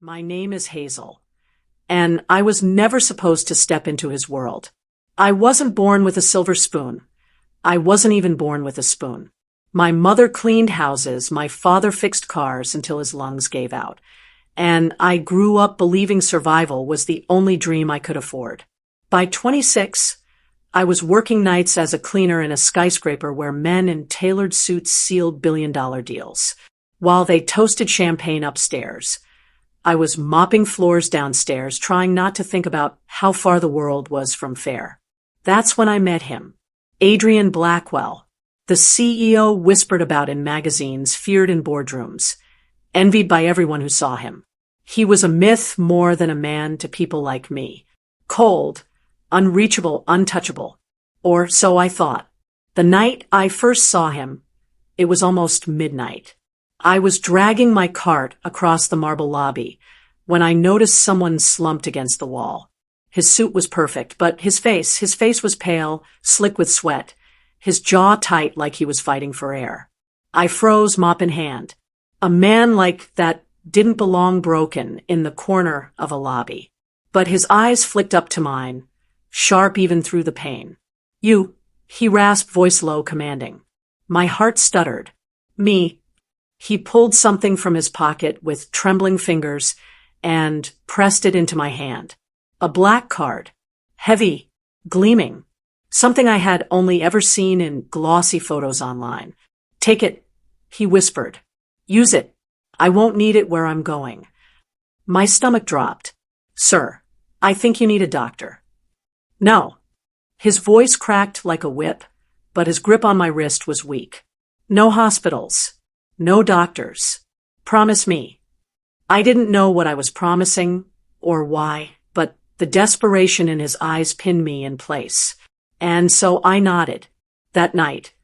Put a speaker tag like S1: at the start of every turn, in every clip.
S1: My name is Hazel, and I was never supposed to step into his world. I wasn't born with a silver spoon. I wasn't even born with a spoon. My mother cleaned houses, my father fixed cars until his lungs gave out, and I grew up believing survival was the only dream I could afford. By 26, I was working nights as a cleaner in a skyscraper where men in tailored suits sealed billion-dollar deals, while they toasted champagne upstairs. I was mopping floors downstairs, trying not to think about how far the world was from fair. That's when I met him. Adrian Blackwell, the CEO whispered about in magazines, feared in boardrooms, envied by everyone who saw him. He was a myth more than a man to people like me. Cold, unreachable, untouchable. Or so I thought. The night I first saw him, it was almost midnight. I was dragging my cart across the marble lobby when I noticed someone slumped against the wall. His suit was perfect, but his face was pale, slick with sweat, his jaw tight like he was fighting for air. I froze, mop in hand. A man like that didn't belong broken in the corner of a lobby. But his eyes flicked up to mine, sharp even through the pain. "You," he rasped, voice low, commanding. My heart stuttered. "Me." He pulled something from his pocket with trembling fingers and pressed it into my hand. A black card. Heavy, gleaming. Something I had only ever seen in glossy photos online. "Take it," he whispered. "Use it. I won't need it where I'm going." My stomach dropped. "Sir, I think you need a doctor." "No." His voice cracked like a whip, but his grip on my wrist was weak. "No hospitals. No doctors. Promise me." I didn't know what I was promising or why, but the desperation in his eyes pinned me in place. And so I nodded. That night,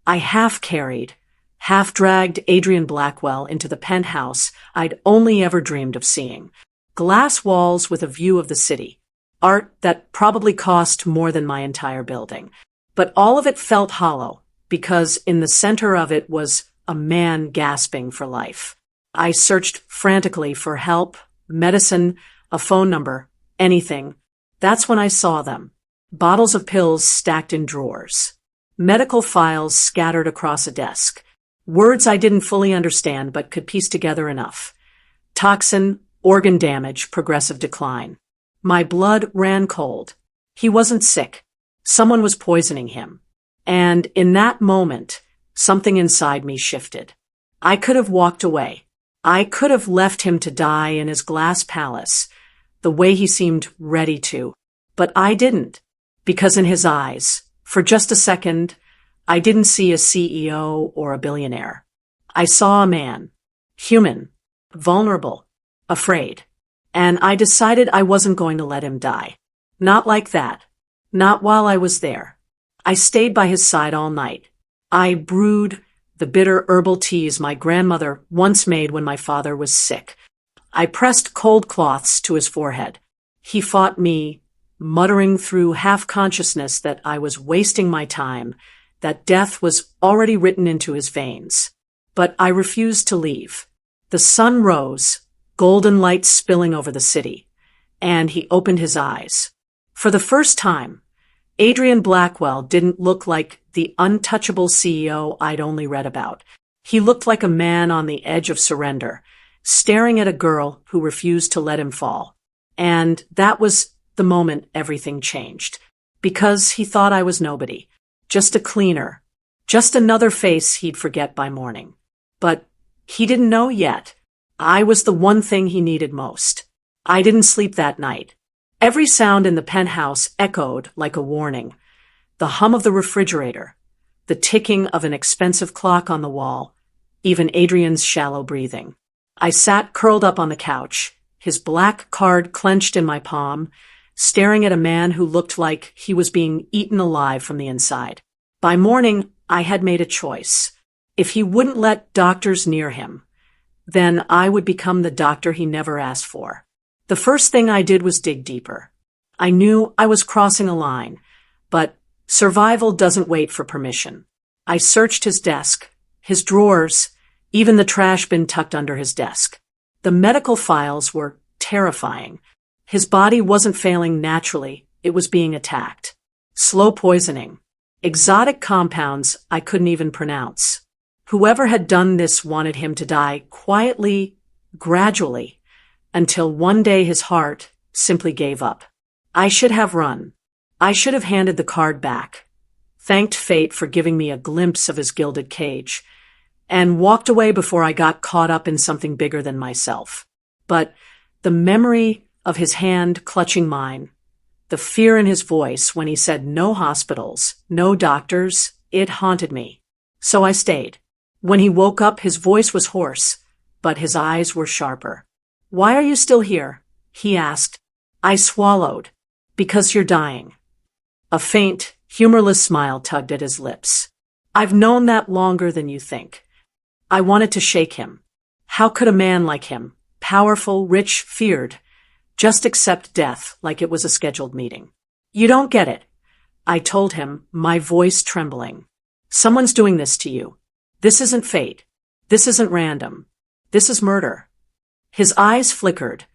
S1: I half carried, half dragged Adrian Blackwell into the penthouse I'd only ever dreamed of seeing. Glass walls with a view of the city. Art that probably cost more than my entire building. But all of it felt hollow, because in the center of it was a man gasping for life. I searched frantically for help, medicine, a phone number, anything. That's when I saw them. Bottles of pills stacked in drawers. Medical files scattered across a desk. Words I didn't fully understand but could piece together enough. Toxin, organ damage, progressive decline. My blood ran cold. He wasn't sick. Someone was poisoning him. And in that moment, something inside me shifted. I could have walked away. I could have left him to die in his glass palace, the way he seemed ready to. But I didn't, because in his eyes, for just a second, I didn't see a CEO or a billionaire. I saw a man, human, vulnerable, afraid. And I decided I wasn't going to let him die. Not like that. Not while I was there. I stayed by his side all night. I brewed the bitter herbal teas my grandmother once made when my father was sick. I pressed cold cloths to his forehead. He fought me, muttering through half-consciousness that I was wasting my time, that death was already written into his veins. But I refused to leave. The sun rose, golden light spilling over the city, and he opened his eyes. For the first time, Adrian Blackwell didn't look like the untouchable CEO I'd only read about. He looked like a man on the edge of surrender, staring at a girl who refused to let him fall. And that was the moment everything changed. Because he thought I was nobody. Just a cleaner. Just another face he'd forget by morning. But he didn't know yet. I was the one thing he needed most. I didn't sleep that night. Every sound in the penthouse echoed like a warning. The hum of the refrigerator, the ticking of an expensive clock on the wall, even Adrian's shallow breathing. I sat curled up on the couch, his black card clenched in my palm, staring at a man who looked like he was being eaten alive from the inside. By morning, I had made a choice. If he wouldn't let doctors near him, then I would become the doctor he never asked for. The first thing I did was dig deeper. I knew I was crossing a line, but survival doesn't wait for permission. I searched his desk, his drawers, even the trash bin tucked under his desk. The medical files were terrifying. His body wasn't failing naturally, it was being attacked. Slow poisoning. Exotic compounds I couldn't even pronounce. Whoever had done this wanted him to die quietly, gradually, until one day his heart simply gave up. I should have run. I should have handed the card back, thanked fate for giving me a glimpse of his gilded cage, and walked away before I got caught up in something bigger than myself. But the memory of his hand clutching mine, the fear in his voice when he said no hospitals, no doctors, it haunted me. So I stayed. When he woke up, his voice was hoarse, but his eyes were sharper. "Why are you still here?" he asked. I swallowed. "Because you're dying." A faint, humorless smile tugged at his lips. "I've known that longer than you think." I wanted to shake him. How could a man like him, powerful, rich, feared, just accept death like it was a scheduled meeting? "You don't get it," I told him, my voice trembling. "Someone's doing this to you. This isn't fate. This isn't random. This is murder." His eyes flickered,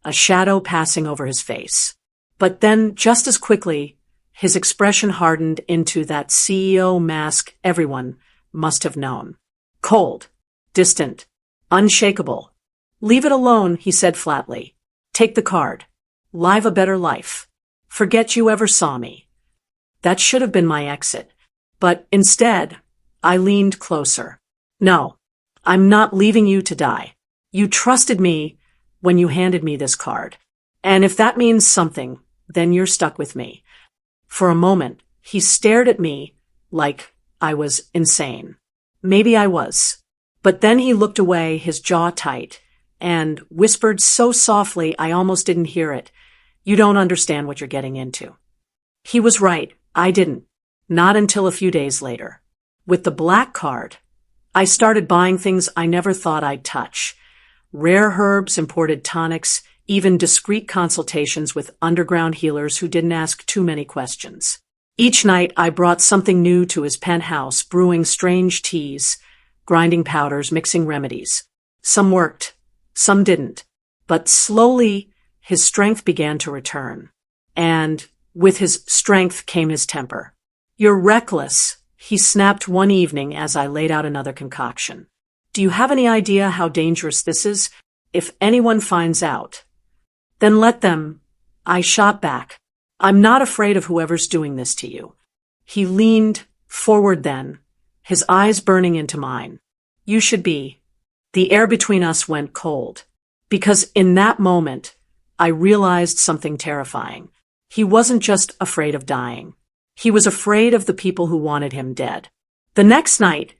S1: a shadow passing over his face. But then, just as quickly, his expression hardened into that CEO mask everyone must have known. Cold, distant, unshakable. "Leave it alone," he said flatly. "Take the card. Live a better life. Forget you ever saw me." That should have been my exit. But instead, I leaned closer. "No, I'm not leaving you to die. You trusted me when you handed me this card. And if that means something, then you're stuck with me." For a moment, he stared at me like I was insane. Maybe I was. But then he looked away, his jaw tight, and whispered so softly I almost didn't hear it, "You don't understand what you're getting into." He was right. I didn't. Not until a few days later. With the black card, I started buying things I never thought I'd touch. Rare herbs, imported tonics, even discreet consultations with underground healers who didn't ask too many questions. Each night I brought something new to his penthouse, brewing strange teas, grinding powders, mixing remedies. Some worked, some didn't. But slowly, his strength began to return. And with his strength came his temper. "You're reckless," he snapped one evening as I laid out another concoction. "Do you have any idea how dangerous this is? If anyone finds out, then let them." I shot back. "I'm not afraid of whoever's doing this to you." He leaned forward then, his eyes burning into mine. "You should be." The air between us went cold. Because in that moment, I realized something terrifying. He wasn't just afraid of dying. He was afraid of the people who wanted him dead. The next night,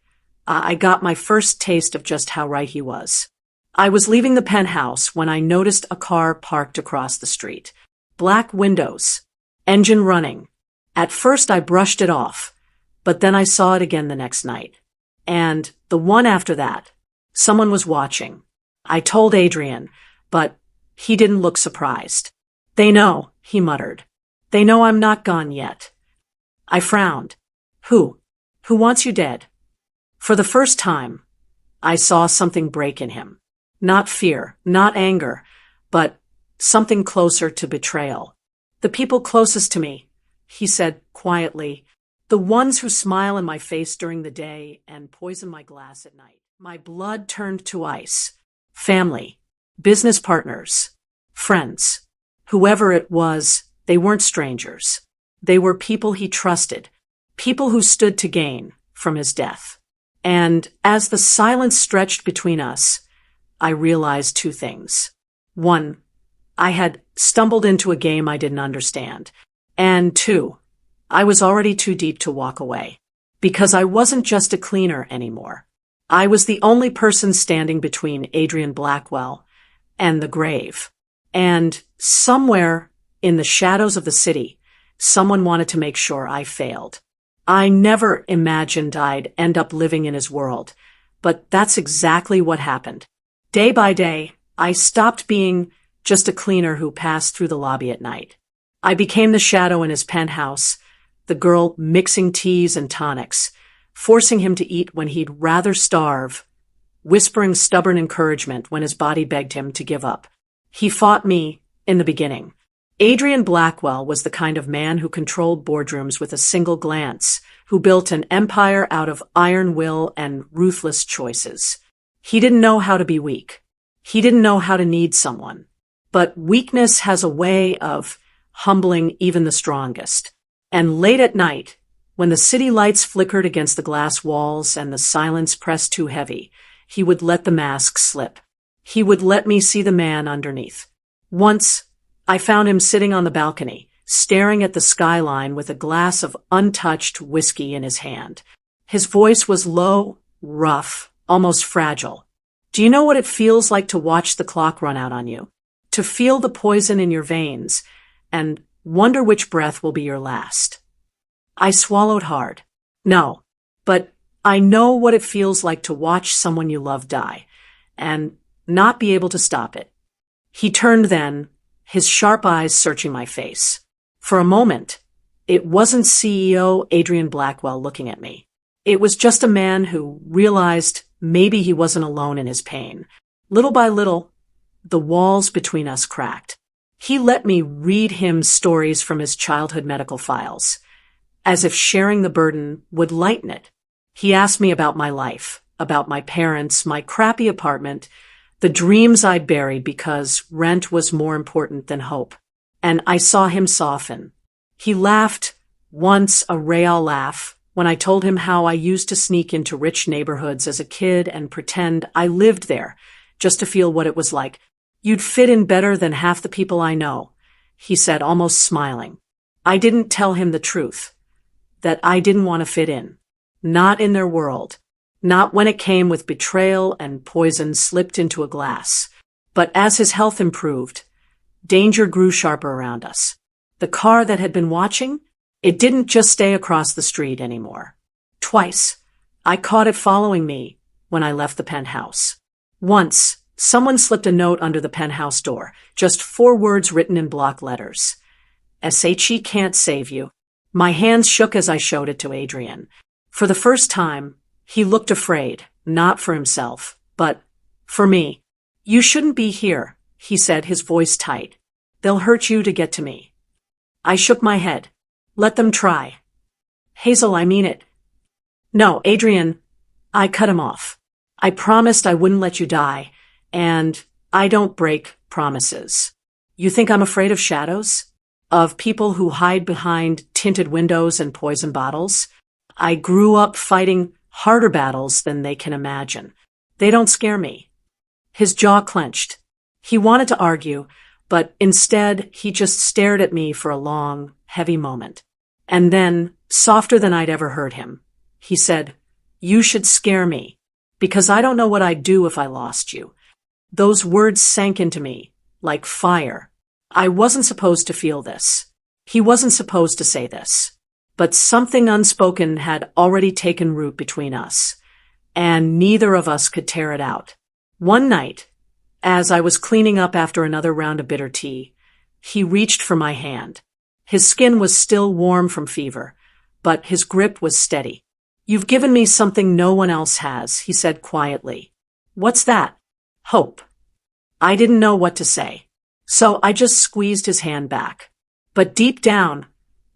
S1: I got my first taste of just how right he was. I was leaving the penthouse when I noticed a car parked across the street. Black windows, engine running. At first I brushed it off, but then I saw it again the next night. And the one after that, someone was watching. I told Adrian, but he didn't look surprised. "They know," he muttered. "They know I'm not gone yet." I frowned. Who? Who wants you dead?" For the first time, I saw something break in him. Not fear, not anger, but something closer to betrayal. "The people closest to me," he said quietly, "the ones who smile in my face during the day and poison my glass at night." My blood turned to ice. Family, business partners, friends. Whoever it was, they weren't strangers. They were people he trusted, people who stood to gain from his death. And as the silence stretched between us, I realized two things. One, I had stumbled into a game I didn't understand. And two, I was already too deep to walk away. Because I wasn't just a cleaner anymore. I was the only person standing between Adrian Blackwell and the grave. And somewhere in the shadows of the city, someone wanted to make sure I failed. I never imagined I'd end up living in his world, but that's exactly what happened. Day by day, I stopped being just a cleaner who passed through the lobby at night. I became the shadow in his penthouse, the girl mixing teas and tonics, forcing him to eat when he'd rather starve whispering stubborn encouragement when his body begged him to give up. He fought me in the beginning. Adrian Blackwell was the kind of man who controlled boardrooms with a single glance, who built an empire out of iron will and ruthless choices. He didn't know how to be weak. He didn't know how to need someone. But weakness has a way of humbling even the strongest. And late at night, when the city lights flickered against the glass walls and the silence pressed too heavy, he would let the mask slip. He would let me see the man underneath. Once, I found him sitting on the balcony, staring at the skyline with a glass of untouched whiskey in his hand. His voice was low, rough, almost fragile. Do you know what it feels like to watch the clock run out on you? To feel the poison in your veins and wonder which breath will be your last? I swallowed hard. No, but I know what it feels like to watch someone you love die and not be able to stop it. He turned then, his sharp eyes searching my face. For a moment, it wasn't CEO Adrian Blackwell looking at me. It was just a man who realized maybe he wasn't alone in his pain. Little by little, the walls between us cracked. He let me read him stories from his childhood medical files, as if sharing the burden would lighten it. He asked me about my life, about my parents, my crappy apartment, the dreams I buried because rent was more important than hope. And I saw him soften. He laughed, once a real laugh, when I told him how I used to sneak into rich neighborhoods as a kid and pretend I lived there, just to feel what it was like. You'd fit in better than half the people I know, he said, almost smiling. I didn't tell him the truth, that I didn't want to fit in. Not in their world. Not when it came with betrayal and poison slipped into a glass. But as his health improved, danger grew sharper around us. The car that had been watching, it didn't just stay across the street anymore. Twice, I caught it following me when I left the penthouse. Once, someone slipped a note under the penthouse door, just 4 words written in block letters. SHE can't save you. My hands shook as I showed it to Adrian. For the first time, he looked afraid, not for himself, but for me. You shouldn't be here, he said, his voice tight. They'll hurt you to get to me. I shook my head. Let them try. Hazel, I mean it. No, Adrian, I cut him off. I promised I wouldn't let you die, and I don't break promises. You think I'm afraid of shadows? Of people who hide behind tinted windows and poison bottles? I grew up fighting harder battles than they can imagine. They don't scare me. His jaw clenched. He wanted to argue, but instead he just stared at me for a long, heavy moment. And then, softer than I'd ever heard him, he said, "You should scare me, because I don't know what I'd do if I lost you." Those words sank into me, like fire. I wasn't supposed to feel this. He wasn't supposed to say this. But something unspoken had already taken root between us, and neither of us could tear it out. One night, as I was cleaning up after another round of bitter tea, he reached for my hand. His skin was still warm from fever, but his grip was steady. "You've given me something no one else has," he said quietly. "What's that?" "Hope." I didn't know what to say, so I just squeezed his hand back. But deep down,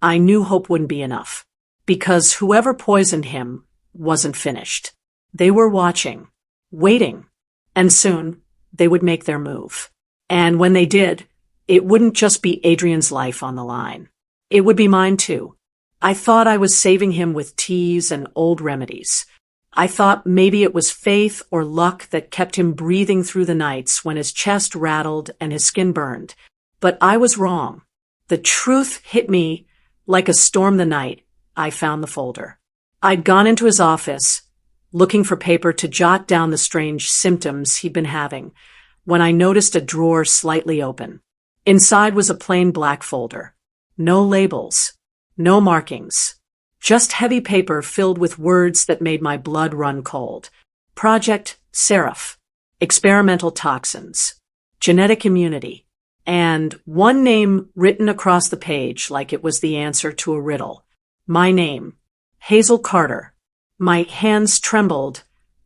S1: I knew hope wouldn't be enough, because whoever poisoned him wasn't finished. They were watching, waiting, and soon they would make their move. And when they did, it wouldn't just be Adrian's life on the line. It would be mine too. I thought I was saving him with teas and old remedies. I thought maybe it was faith or luck that kept him breathing through the nights when his chest rattled and his skin burned. But I was wrong. The truth hit me like a storm the night I found the folder. I'd gone into his office, looking for paper to jot down the strange symptoms he'd been having, when I noticed a drawer slightly open. Inside was a plain black folder. No labels, no markings, just heavy paper filled with words that made my blood run cold. Project Seraph, experimental toxins, genetic immunity, and one name written across the page like it was the answer to a riddle. My name, Hazel Carter. My hands trembled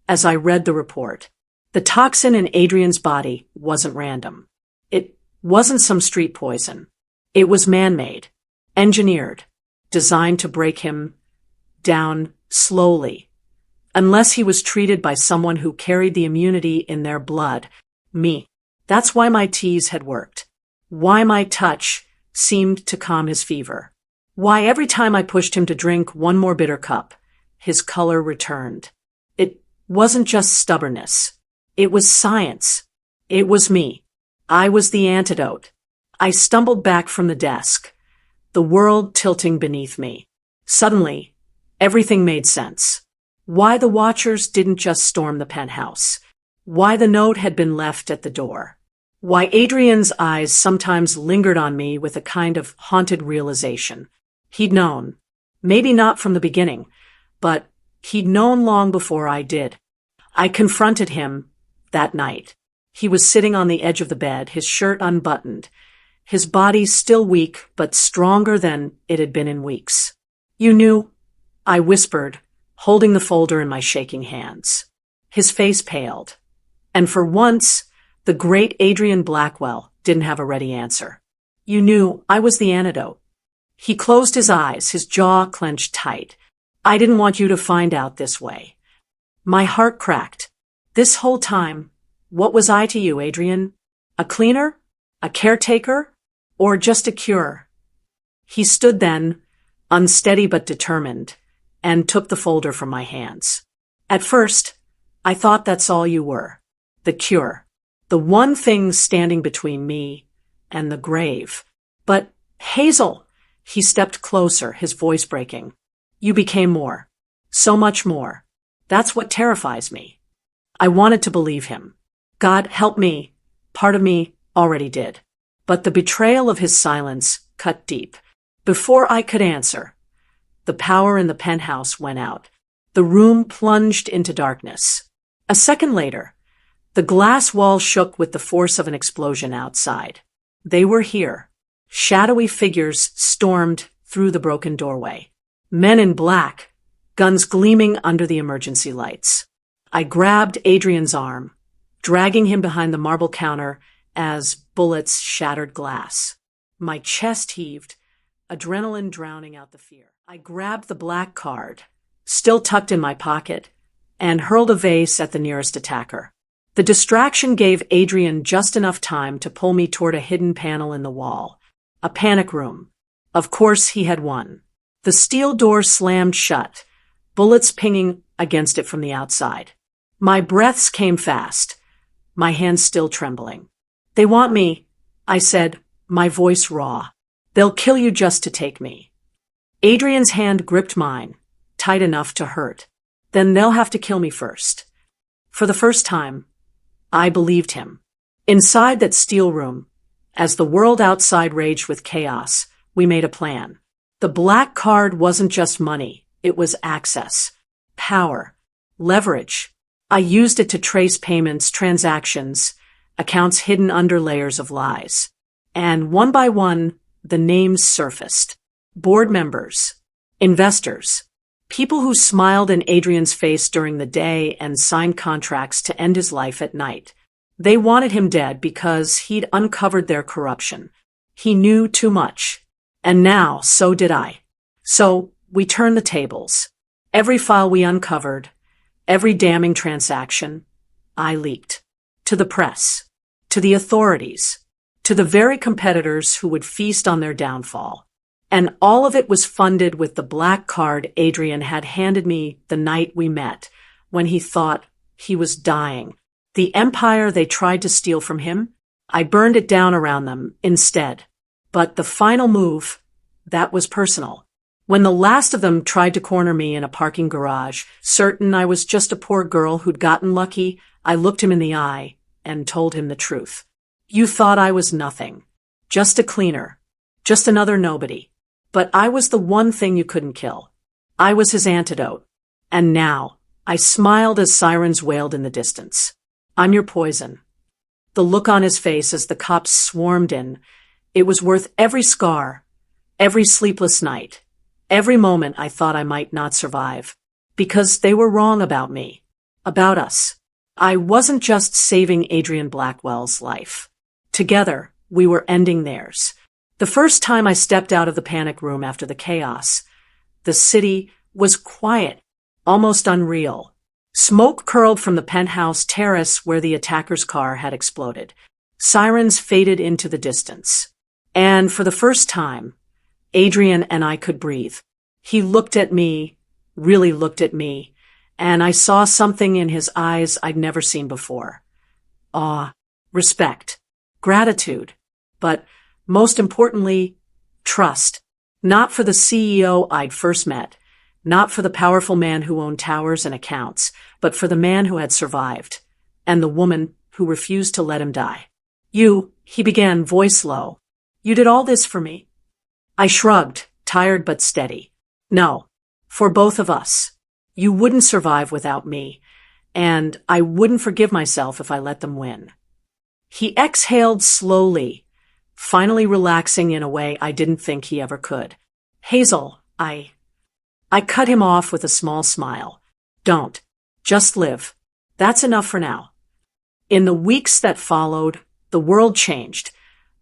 S1: as I read the report. The toxin in Adrian's body wasn't random. It wasn't some street poison. It was man-made, engineered, designed to break him down slowly, unless he was treated by someone who carried the immunity in their blood, me. That's why my teas had worked. Why my touch seemed to calm his fever. Why every time I pushed him to drink one more bitter cup, his color returned. It wasn't just stubbornness. It was science. It was me. I was the antidote. I stumbled back from the desk, the world tilting beneath me. Suddenly, everything made sense. Why the watchers didn't just storm the penthouse. Why the note had been left at the door. Why Adrian's eyes sometimes lingered on me with a kind of haunted realization. He'd known. Maybe not from the beginning, but he'd known long before I did. I confronted him that night. He was sitting on the edge of the bed, his shirt unbuttoned, his body still weak but stronger than it had been in weeks. "You knew?" I whispered, holding the folder in my shaking hands. His face paled. And for once, the great Adrian Blackwell didn't have a ready answer. "You knew I was the antidote." He closed his eyes, his jaw clenched tight. "I didn't want you to find out this way." My heart cracked. This whole time, what was I to you, Adrian? A cleaner? A caretaker? Or just a cure? He stood then, unsteady but determined, and took the folder from my hands. "At first, I thought that's all you were. The cure. The one thing standing between me and the grave. But, Hazel," he stepped closer, his voice breaking. "You became more. So much more. That's what terrifies me." I wanted to believe him. God help me. Part of me already did. But the betrayal of his silence cut deep. Before I could answer, the power in the penthouse went out. The room plunged into darkness. A second later, the glass wall shook with the force of an explosion outside. They were here. Shadowy figures stormed through the broken doorway. Men in black, guns gleaming under the emergency lights. I grabbed Adrian's arm, dragging him behind the marble counter as bullets shattered glass. My chest heaved, adrenaline drowning out the fear. I grabbed the black card, still tucked in my pocket, and hurled a vase at the nearest attacker. The distraction gave Adrian just enough time to pull me toward a hidden panel in the wall. A panic room. Of course he had won. The steel door slammed shut, bullets pinging against it from the outside. My breaths came fast, my hands still trembling. "They want me," I said, my voice raw. "They'll kill you just to take me." Adrian's hand gripped mine, tight enough to hurt. "Then they'll have to kill me first." For the first time, I believed him. Inside that steel room, as the world outside raged with chaos, we made a plan. The black card wasn't just money, it was access, power, leverage. I used it to trace payments, transactions, accounts hidden under layers of lies. And one by one, the names surfaced. Board members, investors, people who smiled in Adrian's face during the day and signed contracts to end his life at night. They wanted him dead because he'd uncovered their corruption. He knew too much. And now, so did I. So, we turned the tables. Every file we uncovered, every damning transaction, I leaked. To the press, to the authorities, to the very competitors who would feast on their downfall. And all of it was funded with the black card Adrian had handed me the night we met, when he thought he was dying. The empire they tried to steal from him, I burned it down around them instead. But the final move, that was personal. When the last of them tried to corner me in a parking garage, certain I was just a poor girl who'd gotten lucky, I looked him in the eye and told him the truth. "You thought I was nothing. Just a cleaner. Just another nobody. But I was the one thing you couldn't kill. I was his antidote. And now," I smiled as sirens wailed in the distance, "I'm your poison." The look on his face as the cops swarmed in, it was worth every scar, every sleepless night, every moment I thought I might not survive. Because they were wrong about me. About us. I wasn't just saving Adrian Blackwell's life. Together, we were ending theirs. The first time I stepped out of the panic room after the chaos, the city was quiet, almost unreal. Smoke curled from the penthouse terrace where the attacker's car had exploded. Sirens faded into the distance. And for the first time, Adrian and I could breathe. He looked at me, really looked at me, and I saw something in his eyes I'd never seen before. Awe, respect, gratitude, but most importantly, trust. Not for the CEO I'd first met, not for the powerful man who owned towers and accounts, but for the man who had survived, and the woman who refused to let him die. He began, voice low. You did all this for me. I shrugged, tired but steady. No, for both of us. You wouldn't survive without me, and I wouldn't forgive myself if I let them win. He exhaled slowly, finally relaxing in a way I didn't think he ever could. Hazel, I cut him off with a small smile. Don't. Just live. That's enough for now. In the weeks that followed, the world changed,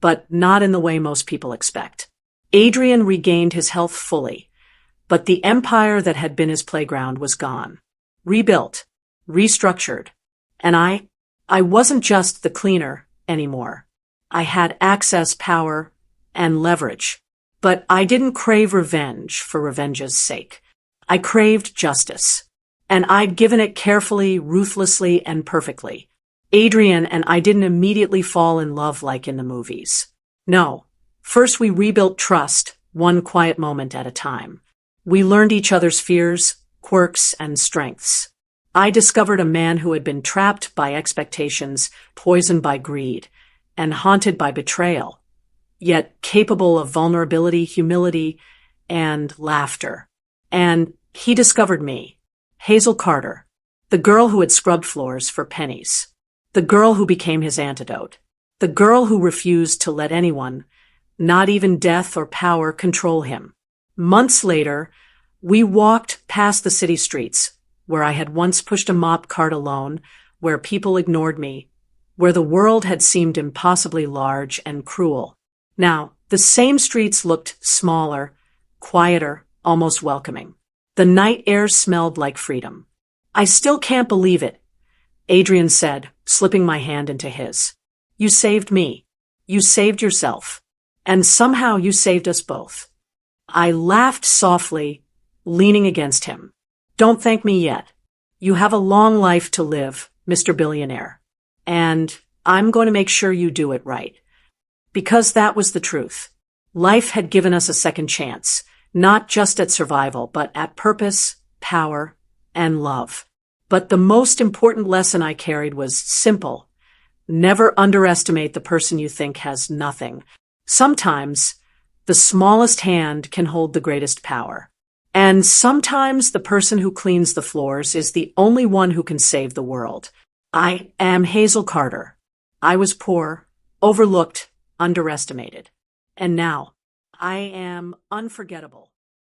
S1: but not in the way most people expect. Adrian regained his health fully, but the empire that had been his playground was gone. Rebuilt, restructured, and I wasn't just the cleaner anymore. I had access, power, and leverage. But I didn't crave revenge for revenge's sake. I craved justice. And I'd given it carefully, ruthlessly, and perfectly. Adrian and I didn't immediately fall in love like in the movies. No. First we rebuilt trust, one quiet moment at a time. We learned each other's fears, quirks, and strengths. I discovered a man who had been trapped by expectations, poisoned by greed, and haunted by betrayal, yet capable of vulnerability, humility, and laughter. And he discovered me, Hazel Carter, the girl who had scrubbed floors for pennies, the girl who became his antidote, the girl who refused to let anyone, not even death or power, control him. Months later, we walked past the city streets, where I had once pushed a mop cart alone, where people ignored me, where the world had seemed impossibly large and cruel. Now, the same streets looked smaller, quieter, almost welcoming. The night air smelled like freedom. I still can't believe it, Adrian said, slipping my hand into his. You saved me. You saved yourself. And somehow you saved us both. I laughed softly, leaning against him. Don't thank me yet. You have a long life to live, Mr. Billionaire. And I'm going to make sure you do it right. Because that was the truth. Life had given us a second chance, not just at survival, but at purpose, power, and love. But the most important lesson I carried was simple. Never underestimate the person you think has nothing. Sometimes, the smallest hand can hold the greatest power. And sometimes the person who cleans the floors is the only one who can save the world. I am Hazel Carter. I was poor, overlooked, underestimated. And now, I am unforgettable.